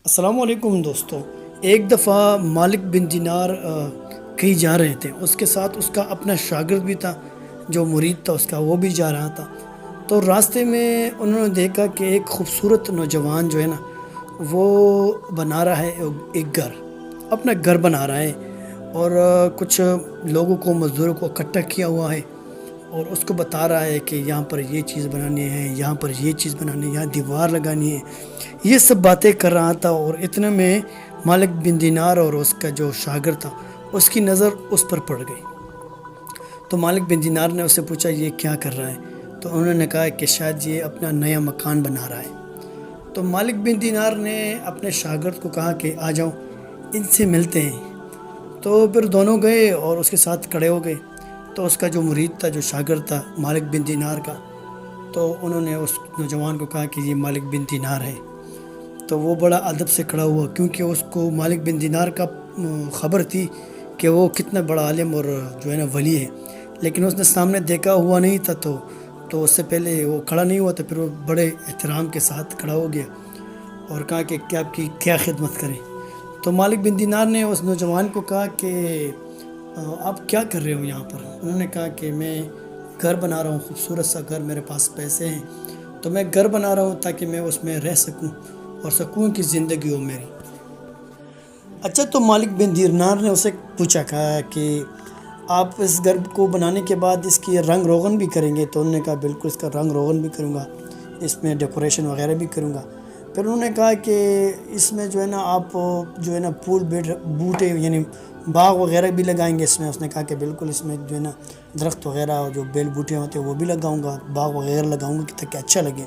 السلام علیکم دوستوں. ایک دفعہ مالک بن دینار کہیں جا رہے تھے. اس کے ساتھ اس کا اپنا شاگرد بھی تھا، جو مرید تھا اس کا، وہ بھی جا رہا تھا. تو راستے میں انہوں نے دیکھا کہ ایک خوبصورت نوجوان جو ہے نا، وہ بنا رہا ہے ایک گھر، اپنا گھر بنا رہا ہے. اور کچھ لوگوں کو، مزدوروں کو اکٹھا کیا ہوا ہے اور اس کو بتا رہا ہے کہ یہاں پر یہ چیز بنانی ہے، یہاں پر یہ چیز بنانی ہے، یہاں دیوار لگانی ہے. یہ سب باتیں کر رہا تھا. اور اتنے میں مالک بن دینار اور اس کا جو شاگرد تھا، اس کی نظر اس پر پڑ گئی. تو مالک بن دینار نے اس سے پوچھا یہ کیا کر رہا ہے؟ تو انہوں نے کہا کہ شاید یہ اپنا نیا مکان بنا رہا ہے. تو مالک بن دینار نے اپنے شاگرد کو کہا کہ آ جاؤ، ان سے ملتے ہیں. تو پھر دونوں گئے اور اس کے ساتھ کھڑے ہو گئے. تو اس کا جو مرید تھا، جو شاگرد تھا مالک بن دینار کا، تو انہوں نے اس نوجوان کو کہا کہ یہ مالک بن دینار ہے. تو وہ بڑا ادب سے کھڑا ہوا، کیونکہ اس کو مالک بن دینار کا خبر تھی کہ وہ کتنا بڑا عالم اور جو ہے نا ولی ہے. لیکن اس نے سامنے دیکھا ہوا نہیں تھا، تو اس سے پہلے وہ کھڑا نہیں ہوا تھا. پھر وہ بڑے احترام کے ساتھ کھڑا ہو گیا اور کہا کہ کیا آپ کی کیا خدمت کریں. تو مالک بن دینار نے اس نوجوان کو کہا کہ آپ کیا کر رہے ہو یہاں پر؟ انہوں نے کہا کہ میں گھر بنا رہا ہوں، خوبصورت سا گھر، میرے پاس پیسے ہیں تو میں گھر بنا رہا ہوں تاکہ میں اس میں رہ سکوں اور سکون کی زندگی ہو میری. اچھا، تو مالک بن دینار نے اسے پوچھا، کہا کہ آپ اس گھر کو بنانے کے بعد اس کی رنگ روغن بھی کریں گے؟ تو انہوں نے کہا بالکل، اس کا رنگ روغن بھی کروں گا، اس میں ڈیکوریشن وغیرہ بھی کروں گا. پھر انہوں نے کہا کہ اس میں جو ہے نا آپ جو ہے نا پھول بوٹے یعنی باغ وغیرہ بھی لگائیں گے اس میں؟ اس نے کہا کہ بالکل، اس میں جو ہے نا درخت وغیرہ جو بیل بوٹے ہوتے ہیں وہ بھی لگاؤں گا، باغ وغیرہ لگاؤں گا تاکہ اچھا لگے.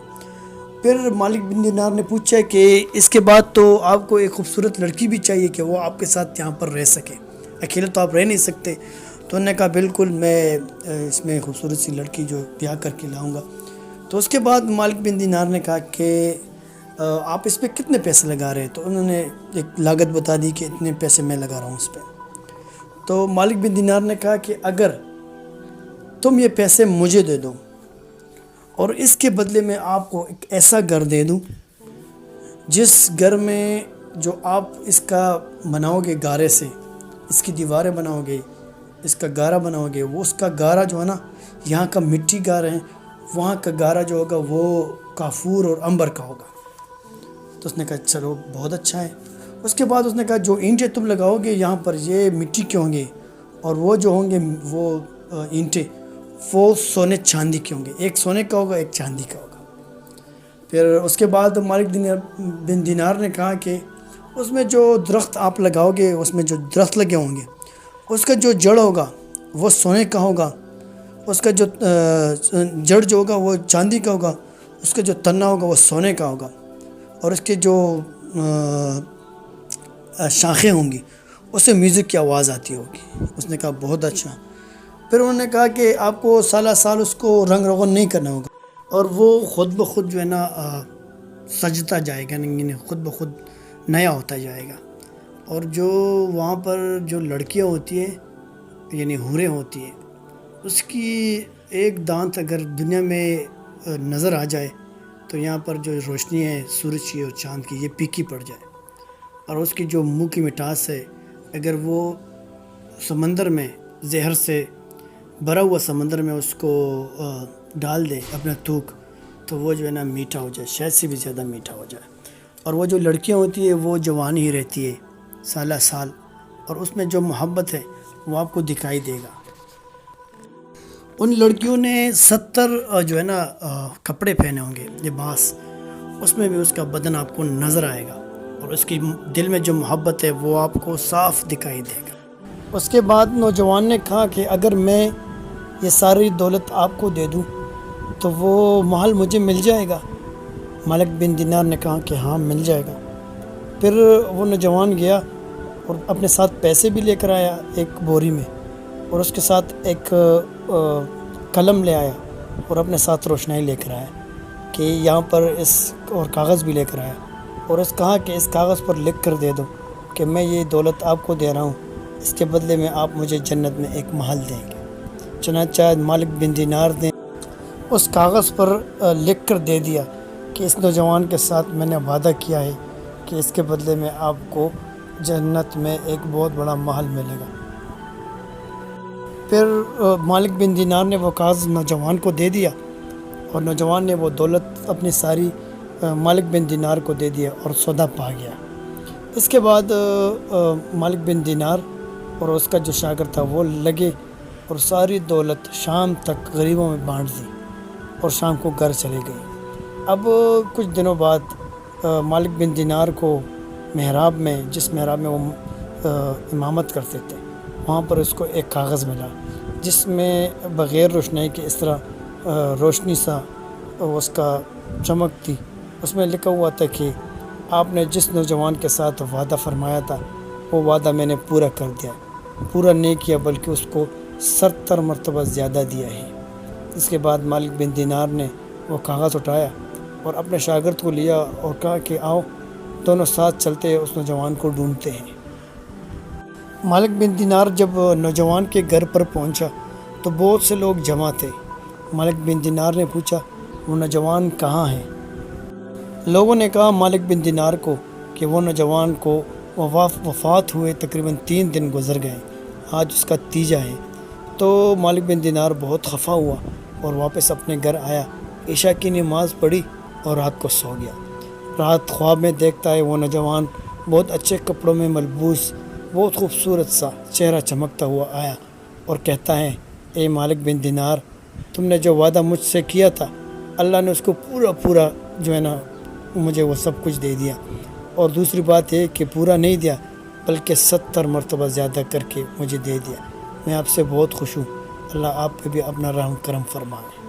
پھر مالک بن دینار نے پوچھا کہ اس کے بعد تو آپ کو ایک خوبصورت لڑکی بھی چاہیے کہ وہ آپ کے ساتھ یہاں پر رہ سکے، اکیلے تو آپ رہ نہیں سکتے. تو انہوں نے کہا بالکل، میں اس میں خوبصورت سی لڑکی جو بیاہ کر کے لاؤں گا. تو اس کے بعد مالک بن دینار نے کہا کہ آپ اس پہ کتنے پیسے لگا رہے ہیں؟ تو انہوں نے ایک لاگت بتا دی کہ اتنے پیسے میں لگا رہا ہوں اس پہ. تو مالک بن دینار نے کہا کہ اگر تم یہ پیسے مجھے دے دو اور اس کے بدلے میں آپ کو ایک ایسا گھر دے دوں جس گھر میں جو آپ اس کا بناؤ گے گارے سے، اس کی دیواریں بناؤ گے، اس کا گارا بناؤ گے، وہ اس کا گارا جو ہے نا، یہاں کا مٹی گارا ہے، وہاں کا گارا جو ہوگا وہ کافور اور عنبر کا ہوگا. تو اس نے کہا چلو بہت اچھا ہے. اس کے بعد اس نے کہا جو اینٹیں تم لگاؤ گے یہاں پر، یہ مٹی کے ہوں گے، اور وہ جو ہوں گے وہ اینٹیں وہ سونے چاندی کے ہوں گے، ایک سونے کا ہوگا، ایک چاندی کا ہوگا. پھر اس کے بعد مالک بن دینار نے کہا کہ اس میں جو درخت آپ لگاؤ گے، اس میں جو درخت لگے ہوں گے، اس کا جو جڑ ہوگا وہ سونے کا ہوگا، اس کا جو جڑ جو ہوگا وہ چاندی کا ہوگا، اس کا جو تنا ہوگا وہ سونے کا ہوگا، اور اس کے جو شاخیں ہوں گی اس سے میوزک کی آواز آتی ہوگی. اس نے کہا بہت اچھا. پھر انہوں نے کہا کہ آپ کو سالہ سال اس کو رنگ روغن نہیں کرنا ہوگا، اور وہ خود بخود جو ہے نا سجتا جائے گا، یعنی خود بخود نیا ہوتا جائے گا. اور جو وہاں پر جو لڑکیاں ہوتی ہیں یعنی حوریں ہوتی ہیں، اس کی ایک دانت اگر دنیا میں نظر آ جائے تو یہاں پر جو روشنی ہے سورج کی اور چاند کی، یہ پھیکی پڑ جائے. اور اس کی جو منہ کی مٹاس ہے، اگر وہ سمندر میں زہر سے بھرا ہوا سمندر میں اس کو ڈال دے اپنا تھوک، تو وہ جو ہے نا میٹھا ہو جائے، شہد سے بھی زیادہ میٹھا ہو جائے. اور وہ جو لڑکیاں ہوتی ہیں وہ جوان ہی رہتی ہے سالہ سال، اور اس میں جو محبت ہے وہ آپ کو دکھائی دے گا. ان لڑکیوں نے 70 جو ہے نا کپڑے پہنے ہوں گے، لباس، اس میں بھی اس کا بدن آپ کو نظر آئے گا، اور اس کی دل میں جو محبت ہے وہ آپ کو صاف دکھائی دے گا. اس کے بعد نوجوان نے کہا کہ اگر میں یہ ساری دولت آپ کو دے دوں تو وہ محل مجھے مل جائے گا؟ مالک بن دینار نے کہا کہ ہاں مل جائے گا. پھر وہ نوجوان گیا اور اپنے ساتھ پیسے بھی لے کر آیا ایک بوری میں، اور اس کے ساتھ ایک قلم لے آیا اور اپنے ساتھ روشنائی لے کر آیا کہ یہاں پر اور کاغذ بھی لے کر آیا، اور کہا کہ اس کاغذ پر لکھ کر دے دو کہ میں یہ دولت آپ کو دے رہا ہوں، اس کے بدلے میں آپ مجھے جنت میں ایک محل دیں گے. چنانچہ مالک بن دینار نے اس کاغذ پر لکھ کر دے دیا کہ اس نوجوان کے ساتھ میں نے وعدہ کیا ہے کہ اس کے بدلے میں آپ کو جنت میں ایک بہت بڑا محل ملے گا۔ پھر مالک بن دینار نے وہ کاغذ نوجوان کو دے دیا، اور نوجوان نے وہ دولت اپنی ساری مالک بن دینار کو دے دیا اور سودا پا گیا۔ اس کے بعد مالک بن دینار اور اس کا جو شاگرد تھا وہ لگے اور ساری دولت شام تک غریبوں میں بانٹ دی، اور شام کو گھر چلے گئے۔ اب کچھ دنوں بعد مالک بن دینار کو محراب میں، جس محراب میں وہ امامت کرتے تھے، وہاں پر اس کو ایک کاغذ ملا جس میں بغیر روشنائی کے اس طرح روشنی سا اس کا چمک تھی۔ اس میں لکھا ہوا تھا کہ آپ نے جس نوجوان کے ساتھ وعدہ فرمایا تھا وہ وعدہ میں نے پورا کر دیا، پورا نہیں کیا بلکہ اس کو 70 مرتبہ زیادہ دیا ہے۔ اس کے بعد مالک بن دینار نے وہ کاغذ اٹھایا اور اپنے شاگرد کو لیا اور کہا کہ آؤ دونوں ساتھ چلتے ہیں، اس نوجوان کو ڈھونڈتے ہیں۔ مالک بن دینار جب نوجوان کے گھر پر پہنچا تو بہت سے لوگ جمع تھے۔ مالک بن دینار نے پوچھا وہ نوجوان کہاں ہے؟ لوگوں نے کہا مالک بن دینار کو کہ وہ نوجوان کو وفات ہوئے تقریباً 3 دن گزر گئے، آج اس کا تیجا ہے۔ تو مالک بن دینار بہت خفا ہوا اور واپس اپنے گھر آیا، عشاء کی نماز پڑھی اور رات کو سو گیا۔ رات خواب میں دیکھتا ہے وہ نوجوان بہت اچھے کپڑوں میں ملبوس، بہت خوبصورت سا چہرہ چمکتا ہوا آیا اور کہتا ہے اے مالک بن دینار، تم نے جو وعدہ مجھ سے کیا تھا اللہ نے اس کو پورا جو ہے نا مجھے وہ سب کچھ دے دیا، اور دوسری بات یہ کہ پورا نہیں دیا بلکہ 70 مرتبہ زیادہ کر کے مجھے دے دیا۔ میں آپ سے بہت خوش ہوں، اللہ آپ پہ بھی اپنا رحم کرم فرمائے۔